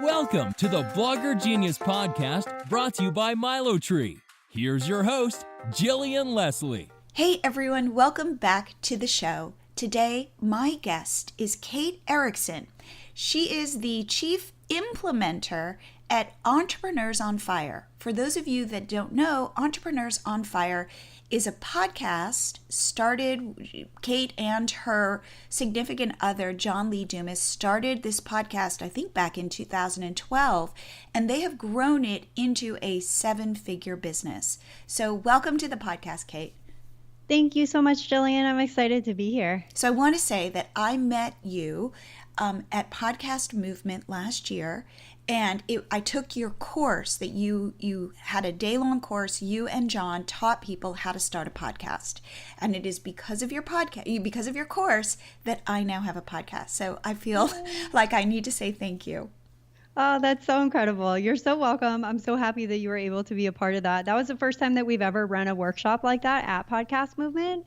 Welcome to the Blogger Genius Podcast, brought to you by Milo Tree. Here's your host, Jillian Leslie. Hey everyone, welcome back to the show. Today, my guest is Kate Erickson. She is the chief implementer at Entrepreneurs on Fire. For those of you that don't know, Entrepreneurs on Fire is a podcast started. Kate and her significant other, John Lee Dumas, started this podcast, I think back in 2012, and they have grown it into a 7-figure business. So welcome to the podcast, Kate. Thank you so much, Jillian. I'm excited to be here. So I want to say that I met you at Podcast Movement last year, and I took your course that you had a day-long course. You and John taught people how to start a podcast, and it is because of your because of your course that I now have a podcast. So I feel like I need to say thank you. Oh, that's so incredible. You're so welcome. I'm so happy that you were able to be a part of that. That was the first time that we've ever run a workshop like that at Podcast Movement.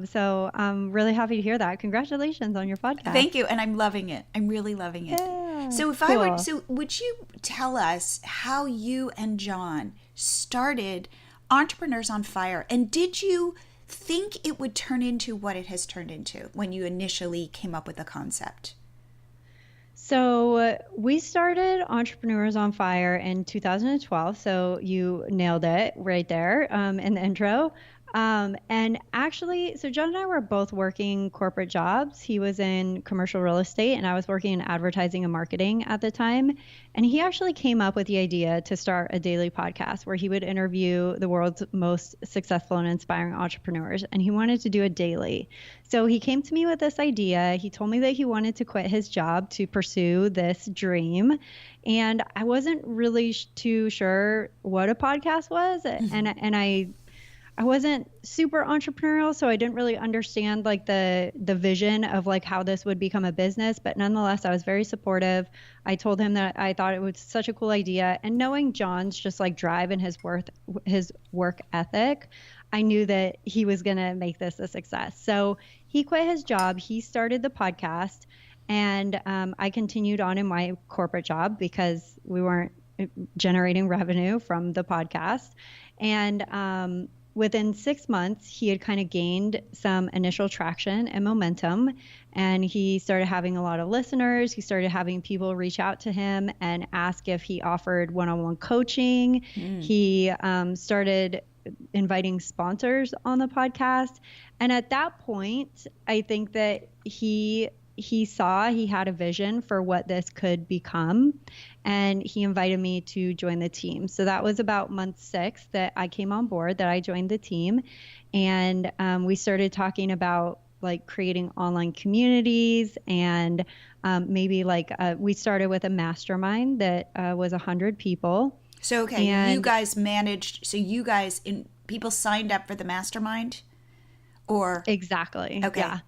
So I'm really happy to hear that. Congratulations on your podcast. Thank you. And I'm loving it. I'm really loving it. Yeah, So cool. would you tell us how you and John started Entrepreneurs on Fire? And did you think it would turn into what it has turned into when you initially came up with the concept? So we started Entrepreneurs on Fire in 2012. So you nailed it right there in the intro. And actually, so John and I were both working corporate jobs. He was in commercial real estate and I was working in advertising and marketing at the time. And he actually came up with the idea to start a daily podcast where he would interview the world's most successful and inspiring entrepreneurs. And he wanted to do it daily. So he came to me with this idea. He told me that he wanted to quit his job to pursue this dream. And I wasn't really too sure what a podcast was. And I wasn't super entrepreneurial, so I didn't really understand like the vision of like how this would become a business. But nonetheless, I was very supportive. I told him that I thought it was such a cool idea. And knowing John's just like drive and his work ethic, I knew that he was going to make this a success. So he quit his job. He started the podcast. And I continued on in my corporate job because we weren't generating revenue from the podcast. And within 6 months, he had kind of gained some initial traction and momentum, and he started having a lot of listeners. He started having people reach out to him and ask if he offered one-on-one coaching. He started inviting sponsors on the podcast. And at that point, I think that he saw he had a vision for what this could become, and he invited me to join the team. So that was about month 6 that I came on board, that I joined the team. And we started talking about like creating online communities and maybe like we started with a mastermind that was 100 people. So, okay, And you guys managed, people signed up for the mastermind or? exactly. Okay. Yeah.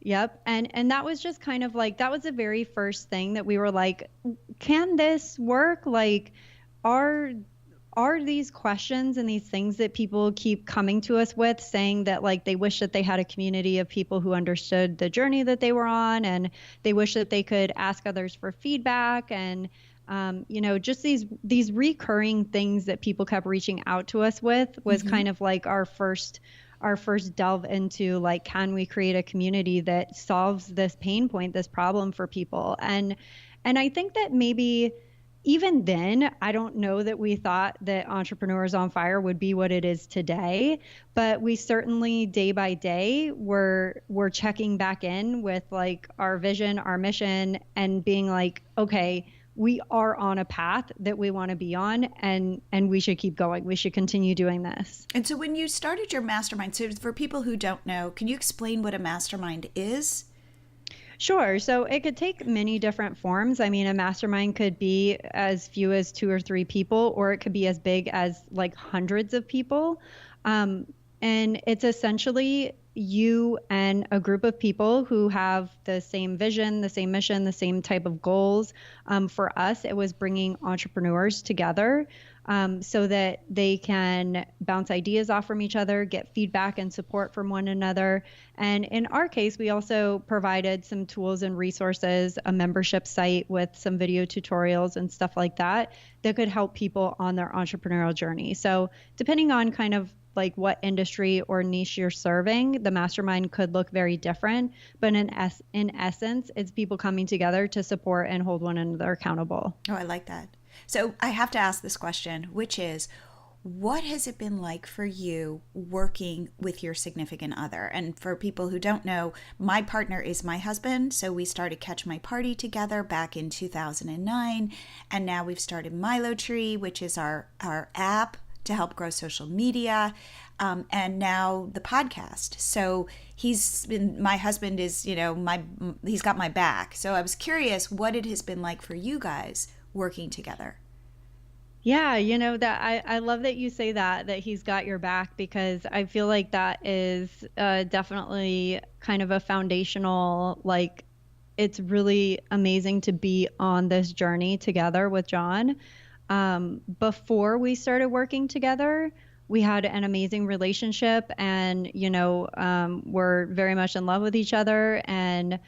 Yep. And that was just kind of like, that was the very first thing that we were like, can this work? Like, are these questions and these things that people keep coming to us with, saying that like they wish that they had a community of people who understood the journey that they were on, and they wish that they could ask others for feedback, and just these recurring things that people kept reaching out to us with was kind of like our first delve into like, can we create a community that solves this pain point, this problem for people? And I think that maybe even then, I don't know that we thought that Entrepreneurs on Fire would be what it is today, but we certainly day by day we're checking back in with like our vision, our mission, and being like, okay, we are on a path that we want to be on, and we should keep going. We should continue doing this. And so when you started your mastermind, so for people who don't know, can you explain what a mastermind is? Sure. So it could take many different forms. I mean, a mastermind could be as few as 2 or 3 people, or it could be as big as like hundreds of people. And it's essentially you and a group of people who have the same vision, the same mission, the same type of goals. For us, it was bringing entrepreneurs together so that they can bounce ideas off from each other, get feedback and support from one another. And in our case, we also provided some tools and resources, a membership site with some video tutorials and stuff like that that could help people on their entrepreneurial journey. So depending on kind of like what industry or niche you're serving, the mastermind could look very different. But in essence, it's people coming together to support and hold one another accountable. Oh, I like that. So I have to ask this question, which is, what has it been like for you working with your significant other? And for people who don't know, my partner is my husband. So we started Catch My Party together back in 2009. And now we've started Milo Tree, which is our app to help grow social media, and now the podcast. So my husband is, he's got my back. So I was curious what it has been like for you guys working together. Yeah, that I love that you say that he's got your back, because I feel like that is definitely kind of a foundational, like, it's really amazing to be on this journey together with John. Before we started working together, we had an amazing relationship, and, we're very much in love with each other. And,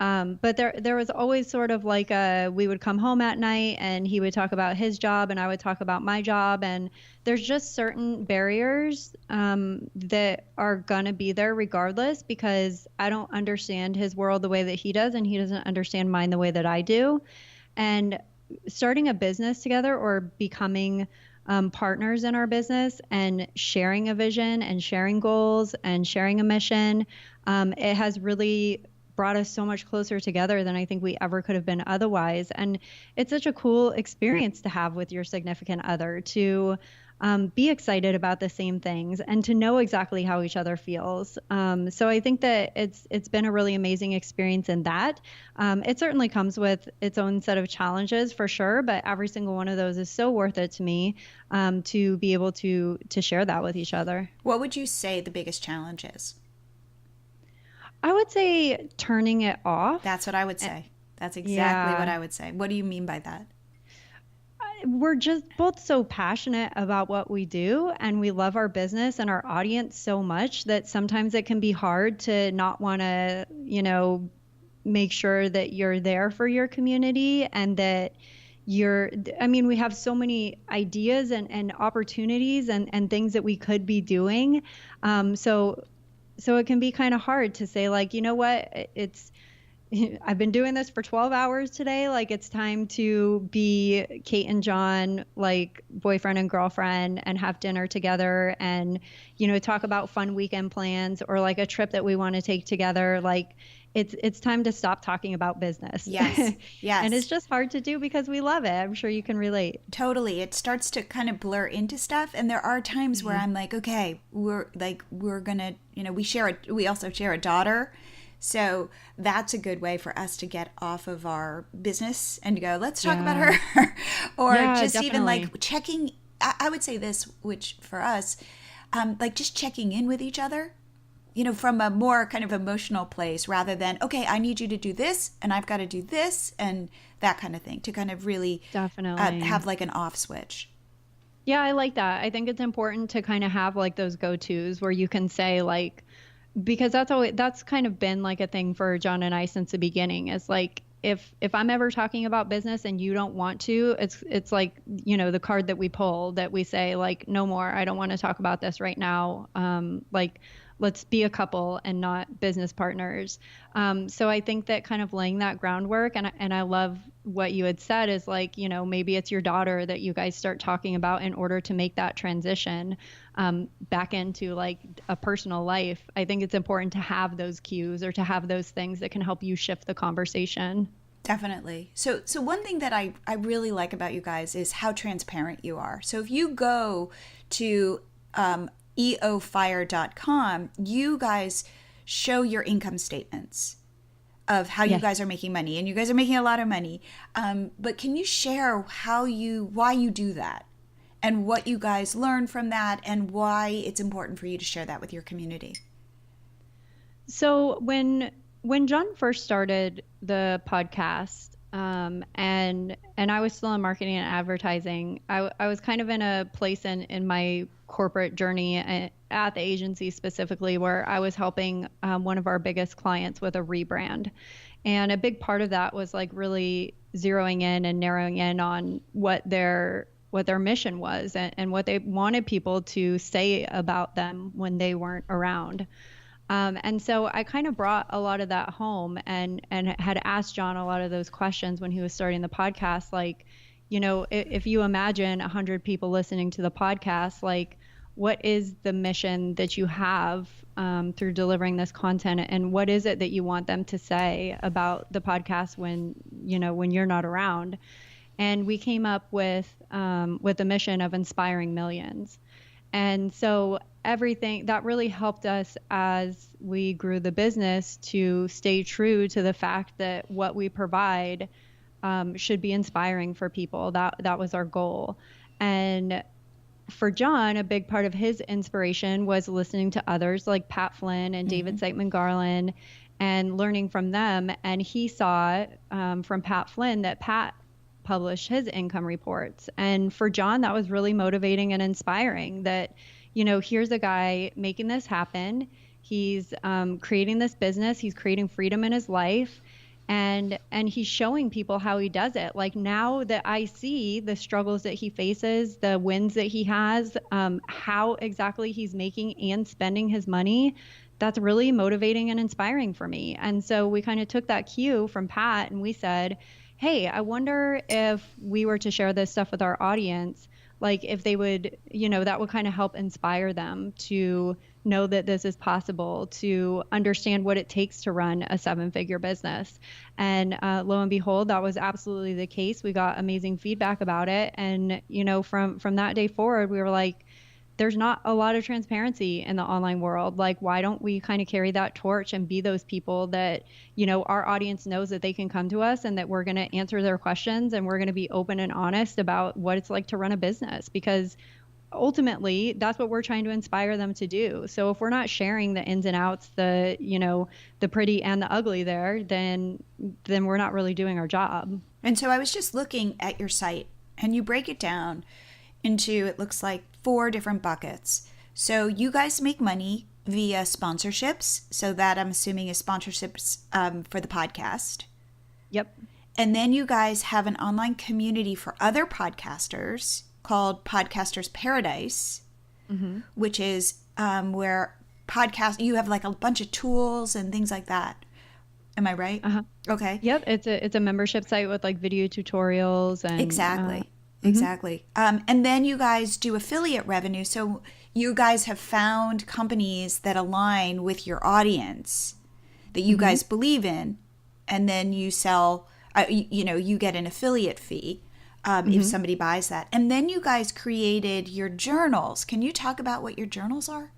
but there was always sort of like we would come home at night and he would talk about his job and I would talk about my job. And there's just certain barriers, that are going to be there regardless, because I don't understand his world the way that he does, and he doesn't understand mine the way that I do. And starting a business together, or becoming partners in our business and sharing a vision and sharing goals and sharing a mission, it has really brought us so much closer together than I think we ever could have been otherwise. And it's such a cool experience to have with your significant other, to be excited about the same things and to know exactly how each other feels. So I think that it's been a really amazing experience in that. It certainly comes with its own set of challenges for sure, but every single one of those is so worth it to me, to be able to share that with each other. What would you say the biggest challenge is? I would say turning it off. That's what I would say. That's exactly what I would say. What do you mean by that? We're just both so passionate about what we do, and we love our business and our audience so much that sometimes it can be hard to not want to, make sure that you're there for your community, and that we have so many ideas and opportunities and things that we could be doing. So it can be kind of hard to say, like, you know what, I've been doing this for 12 hours today. Like, it's time to be Kate and John, like boyfriend and girlfriend, and have dinner together and, talk about fun weekend plans or like a trip that we want to take together. Like, it's time to stop talking about business. Yes. Yes. And it's just hard to do because we love it. I'm sure you can relate. Totally. It starts to kind of blur into stuff. And there are times where I'm like, okay, we're going to, we also share a daughter. So that's a good way for us to get off of our business and to go, let's talk about her. Or just definitely. Even like checking, I would say this, which for us, like just checking in with each other, from a more kind of emotional place, rather than, okay, I need you to do this and I've got to do this and that kind of thing, to kind of really definitely have like an off switch. Yeah, I like that. I think it's important to kind of have like those go-tos where you can say, like, because that's kind of been like a thing for John and I since the beginning, is like, if I'm ever talking about business and you don't want to, it's like, the card that we pull, that we say, like, no more, I don't want to talk about this right now. Like, let's be a couple and not business partners. So I think that kind of laying that groundwork, and I love what you had said, is like, maybe it's your daughter that you guys start talking about in order to make that transition back into like a personal life. I think it's important to have those cues, or to have those things that can help you shift the conversation. Definitely. So one thing that I really like about you guys is how transparent you are. So if you go to eofire.com, you guys show your income statements of how you guys are making money, and you guys are making a lot of money. But can you share why you do that, and what you guys learned from that and why it's important for you to share that with your community. So when John first started the podcast, and I was still in marketing and advertising, I was kind of in a place in my corporate journey at the agency specifically where I was helping one of our biggest clients with a rebrand. And a big part of that was like really zeroing in and narrowing in on what their mission was and what they wanted people to say about them when they weren't around. And so I kind of brought a lot of that home and had asked John a lot of those questions when he was starting the podcast. Like, you know, if you imagine 100 people listening to the podcast, like, what is the mission that you have through delivering this content, and what is it that you want them to say about the podcast when you're not around? And we came up with the mission of inspiring millions. And so everything that really helped us as we grew the business to stay true to the fact that what we provide should be inspiring for people. That was our goal. And for John, a big part of his inspiration was listening to others like Pat Flynn and David Siteman Garland and learning from them. And he saw from Pat Flynn that Pat published his income reports. And for John, that was really motivating and inspiring that, you know, here's a guy making this happen. He's creating this business. He's creating freedom in his life. And he's showing people how he does it. Like now that I see the struggles that he faces, the wins that he has, how exactly he's making and spending his money, that's really motivating and inspiring for me. And so we kind of took that cue from Pat and we said, hey, I wonder if we were to share this stuff with our audience, like if they would, you know, that would kind of help inspire them to know that this is possible, to understand what it takes to run a 7-figure business. And lo and behold, that was absolutely the case. We got amazing feedback about it. And, you know, from that day forward, we were like, there's not a lot of transparency in the online world. Like, why don't we kind of carry that torch and be those people that, you know, our audience knows that they can come to us and that we're going to answer their questions and we're going to be open and honest about what it's like to run a business, because ultimately that's what we're trying to inspire them to do. So if we're not sharing the ins and outs, the, you know, the pretty and the ugly there, then we're not really doing our job. And so I was just looking at your site and you break it down into, it looks like 4 different buckets. So you guys make money via sponsorships. So that I'm assuming is sponsorships for the podcast. Yep. And then you guys have an online community for other podcasters called Podcasters Paradise, which is where you have like a bunch of tools and things like that. Am I right? Okay. Yep. It's a membership site with like video tutorials and exactly. And then you guys do affiliate revenue. So you guys have found companies that align with your audience that you guys believe in, and then you sell, you get an affiliate fee if somebody buys that. And then you guys created your journals. Can you talk about what your journals are?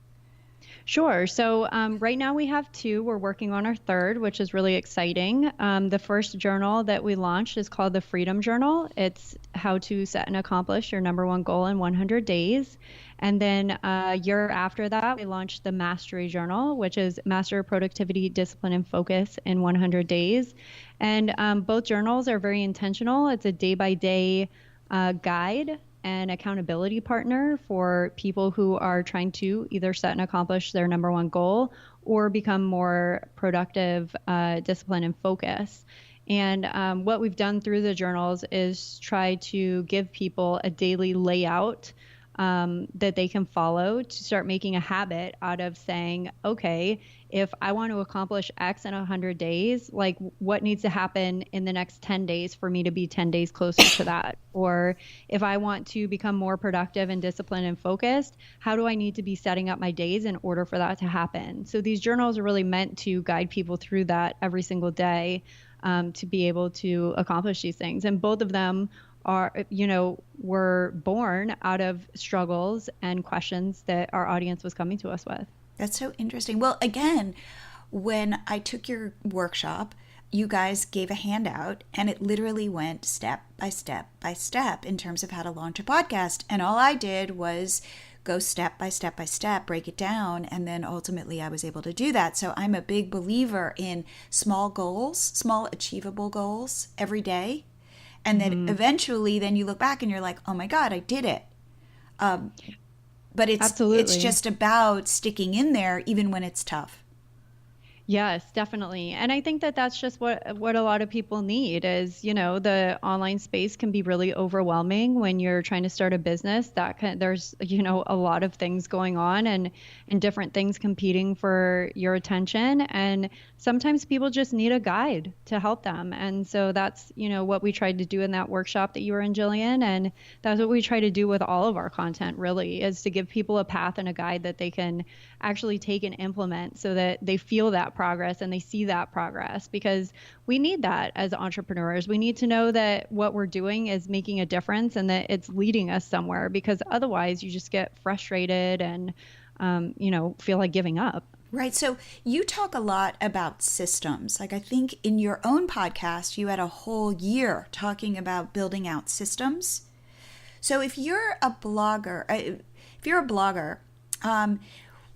Sure. So right now we have 2. We're working on our 3rd, which is really exciting. The first journal that we launched is called the Freedom Journal. It's how to set and accomplish your number 1 goal in 100 days. And then a year after that, we launched the Mastery Journal, which is Master Productivity, Discipline, and Focus in 100 days. And both journals are very intentional. It's a day-by-day guide and accountability partner for people who are trying to either set and accomplish their number 1 goal or become more productive, disciplined, and focused. And what we've done through the journals is try to give people a daily layout that they can follow to start making a habit out of saying, okay, if I want to accomplish X in 100 days, like what needs to happen in the next 10 days for me to be 10 days closer to that? Or if I want to become more productive and disciplined and focused, how do I need to be setting up my days in order for that to happen? So these journals are really meant to guide people through that every single day to be able to accomplish these things. And both of them were born out of struggles and questions that our audience was coming to us with. That's so interesting. Well, again, when I took your workshop, you guys gave a handout, and it literally went step by step by step in terms of how to launch a podcast. And all I did was go step by step by step, break it down, and then ultimately I was able to do that. So I'm a big believer in small goals, small achievable goals every day. And then eventually then you look back and you're like, oh my God, I did it. But it's just about sticking in there even when it's tough. Yes, definitely. And I think that that's just what a lot of people need is, the online space can be really overwhelming when you're trying to start a business. There's, a lot of things going on and different things competing for your attention. And sometimes people just need a guide to help them. And so that's, what we tried to do in that workshop that you were in, Jillian. And that's what we try to do with all of our content, really, is to give people a path and a guide that they can actually take and implement so that they feel that progress and they see that progress, because we need that as entrepreneurs. We need to know that what we're doing is making a difference and that it's leading us somewhere, because otherwise you just get frustrated and, feel like giving up. Right. So you talk a lot about systems. Like I think in your own podcast, you had a whole year talking about building out systems. So if you're a blogger,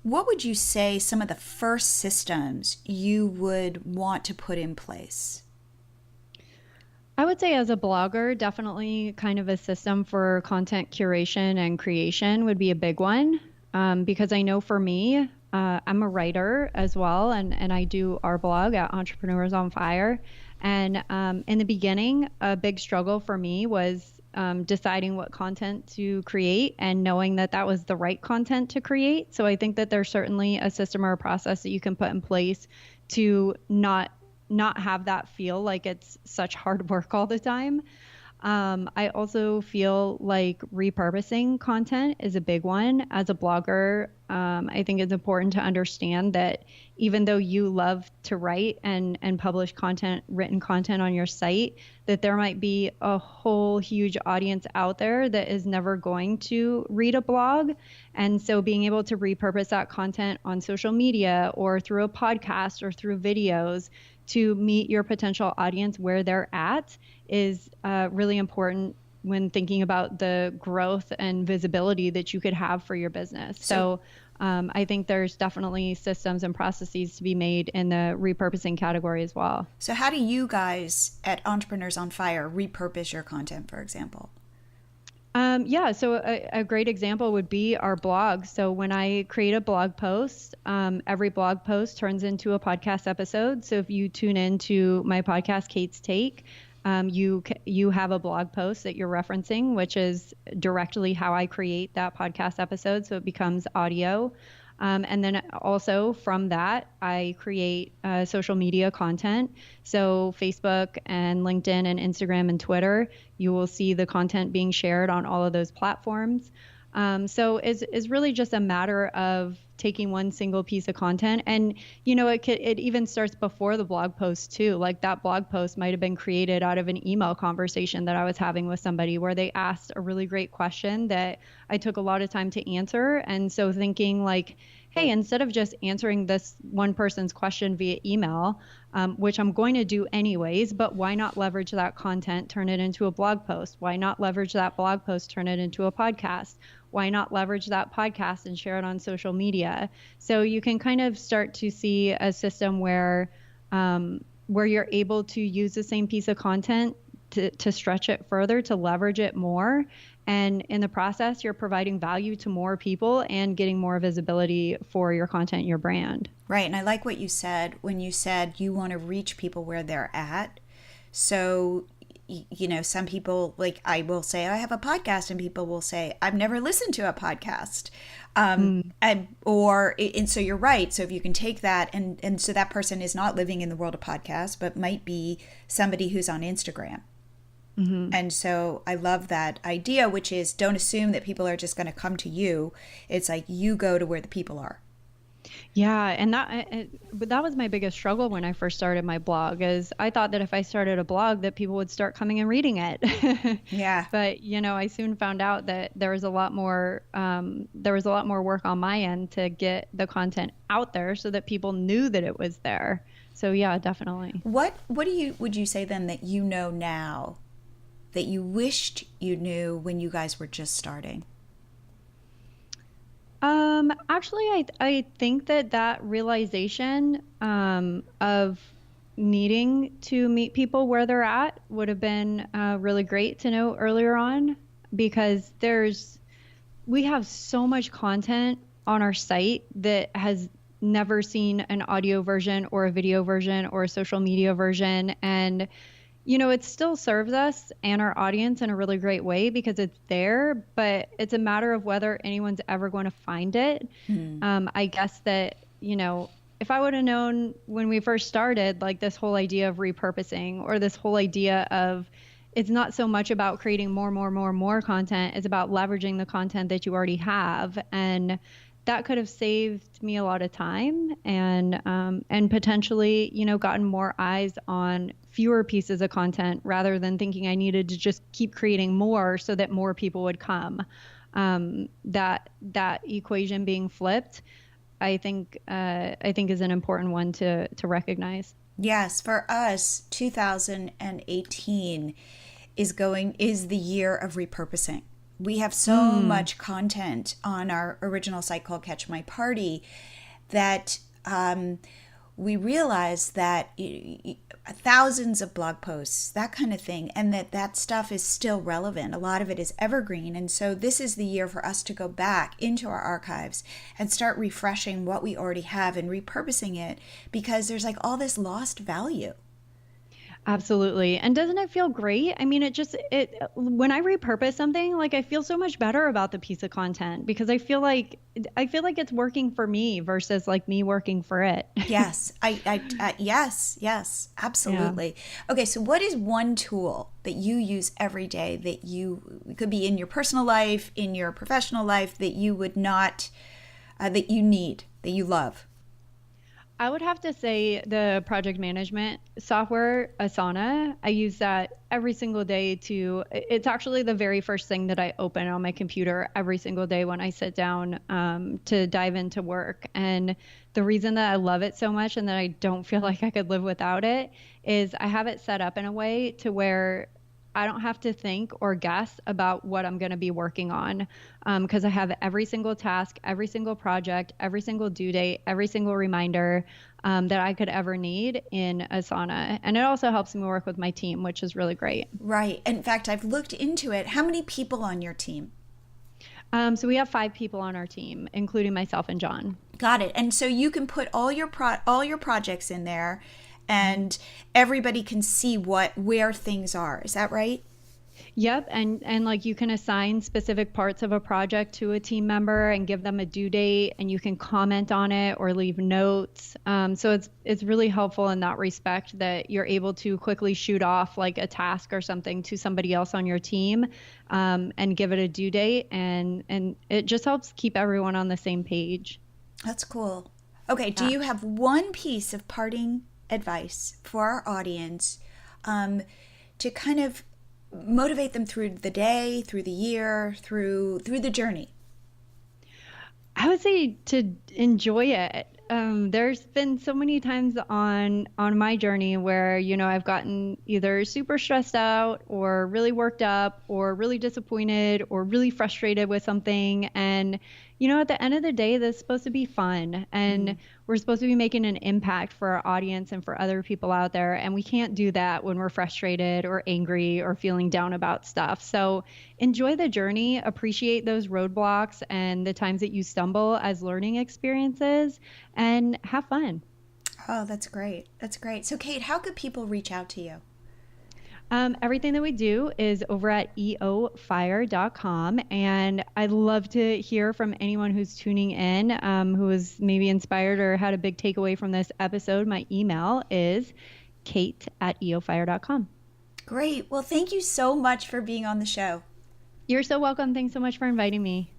what would you say some of the first systems you would want to put in place? I would say as a blogger, definitely kind of a system for content curation and creation would be a big one. Because I know for me, I'm a writer as well, and I do our blog at Entrepreneurs on Fire. And in the beginning, a big struggle for me was deciding what content to create and knowing that that was the right content to create. So I think that there's certainly a system or a process that you can put in place to not have that feel like it's such hard work all the time. I also feel like repurposing content is a big one. As a blogger, I think it's important to understand that even though you love to write and publish written content on your site, that there might be a whole huge audience out there that is never going to read a blog. And so being able to repurpose that content on social media or through a podcast or through videos to meet your potential audience where they're at is really important when thinking about the growth and visibility that you could have for your business. So I think there's definitely systems and processes to be made in the repurposing category as well. So how do you guys at Entrepreneurs on Fire repurpose your content, for example? So a great example would be our blog. So when I create a blog post, every blog post turns into a podcast episode. So if you tune into my podcast, Kate's Take, you have a blog post that you're referencing, which is directly how I create that podcast episode. So it becomes audio. And then also from that, I create social media content. So Facebook and LinkedIn and Instagram and Twitter, you will see the content being shared on all of those platforms. So it's really just a matter of taking one single piece of content. And, it even starts before the blog post too. Like that blog post might have been created out of an email conversation that I was having with somebody where they asked a really great question that I took a lot of time to answer. And so thinking like, hey, instead of just answering this one person's question via email, which I'm going to do anyways, but why not leverage that content, turn it into a blog post? Why not leverage that blog post, turn it into a podcast? Why not leverage that podcast and share it on social media? So you can kind of start to see a system where you're able to use the same piece of content to stretch it further, to leverage it more. And in the process, you're providing value to more people and getting more visibility for your content, your brand. Right. And I like what you said when you said you want to reach people where they're at. So, some people, like I will say I have a podcast and people will say, I've never listened to a podcast. And so you're right. So if you can take that and so that person is not living in the world of podcasts, but might be somebody who's on Instagram. Mm-hmm. And so I love that idea, which is don't assume that people are just going to come to you. It's like you go to where the people are. Yeah. And that was my biggest struggle when I first started my blog is I thought that if I started a blog that people would start coming and reading it. Yeah. But, I soon found out that there was a lot more work on my end to get the content out there so that people knew that it was there. So yeah, definitely. What would you say then that you know now that you wished you knew when you guys were just starting? Actually, I think that realization of needing to meet people where they're at would have been really great to know earlier on, because we have so much content on our site that has never seen an audio version or a video version or a social media version. And it still serves us and our audience in a really great way because it's there, but it's a matter of whether anyone's ever going to find it. I guess that, if I would have known when we first started, like this whole idea of repurposing, or this whole idea of it's not so much about creating more content, it's about leveraging the content that you already have. And that could have saved me a lot of time and potentially, gotten more eyes on fewer pieces of content rather than thinking I needed to just keep creating more so that more people would come. That equation being flipped, I think is an important one to recognize. Yes, for us, 2018 is the year of repurposing. We have so much content on our original site called Catch My Party that we realize that thousands of blog posts, that kind of thing, and that stuff is still relevant. A lot of it is evergreen. And so this is the year for us to go back into our archives and start refreshing what we already have and repurposing it, because there's like all this lost value. Absolutely. And doesn't it feel great? I mean, when I repurpose something, like I feel so much better about the piece of content because I feel like it's working for me versus like me working for it. Yes. Yes, absolutely. Yeah. Okay. So what is one tool that you use every day that it could be in your personal life, in your professional life, that you would not, that you need, that you love? I would have to say the project management software, Asana. I use that every single day it's actually the very first thing that I open on my computer every single day when I sit down to dive into work. And the reason that I love it so much and that I don't feel like I could live without it is I have it set up in a way to where I don't have to think or guess about what I'm going to be working on because I have every single task, every single project, every single due date, every single reminder that I could ever need in Asana. And it also helps me work with my team, which is really great. Right. In fact, I've looked into it. How many people on your team? So we have 5 people on our team, including myself and John. Got it. And so you can put all your projects in there, and everybody can see where things are. Is that right? Yep. And like you can assign specific parts of a project to a team member and give them a due date, and you can comment on it or leave notes. So it's really helpful in that respect that you're able to quickly shoot off like a task or something to somebody else on your team and give it a due date. And it just helps keep everyone on the same page. That's cool. Okay. Do you have one piece of parting advice for our audience to kind of motivate them through the day, through the year, through the journey? I would say to enjoy it. There's been so many times on my journey where, I've gotten either super stressed out or really worked up or really disappointed or really frustrated with something. And, at the end of the day, this is supposed to be fun and we're supposed to be making an impact for our audience and for other people out there. And we can't do that when we're frustrated or angry or feeling down about stuff. So enjoy the journey, appreciate those roadblocks and the times that you stumble as learning experiences, and have fun. Oh, that's great. That's great. So Kate, how could people reach out to you? Everything that we do is over at eofire.com. And I'd love to hear from anyone who's tuning in, who was maybe inspired or had a big takeaway from this episode. My email is kate@eofire.com. Great. Well, thank you so much for being on the show. You're so welcome. Thanks so much for inviting me.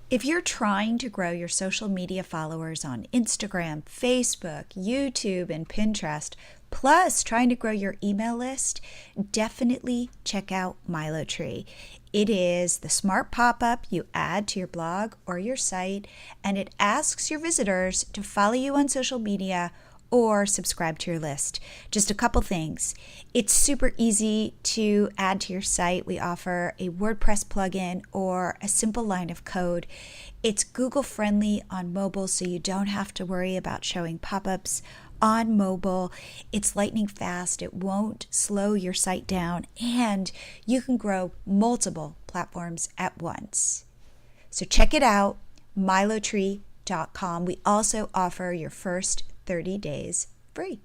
If you're trying to grow your social media followers on Instagram, Facebook, YouTube, and Pinterest, plus trying to grow your email list, definitely check out Milo Tree. It is the smart pop-up you add to your blog or your site, and it asks your visitors to follow you on social media or subscribe to your list. Just a couple things. It's super easy to add to your site. We offer a WordPress plugin or a simple line of code. It's Google friendly on mobile, so you don't have to worry about showing pop-ups on mobile. It's lightning fast. It won't slow your site down, and you can grow multiple platforms at once. So check it out, milotree.com. We also offer your first 30 days free.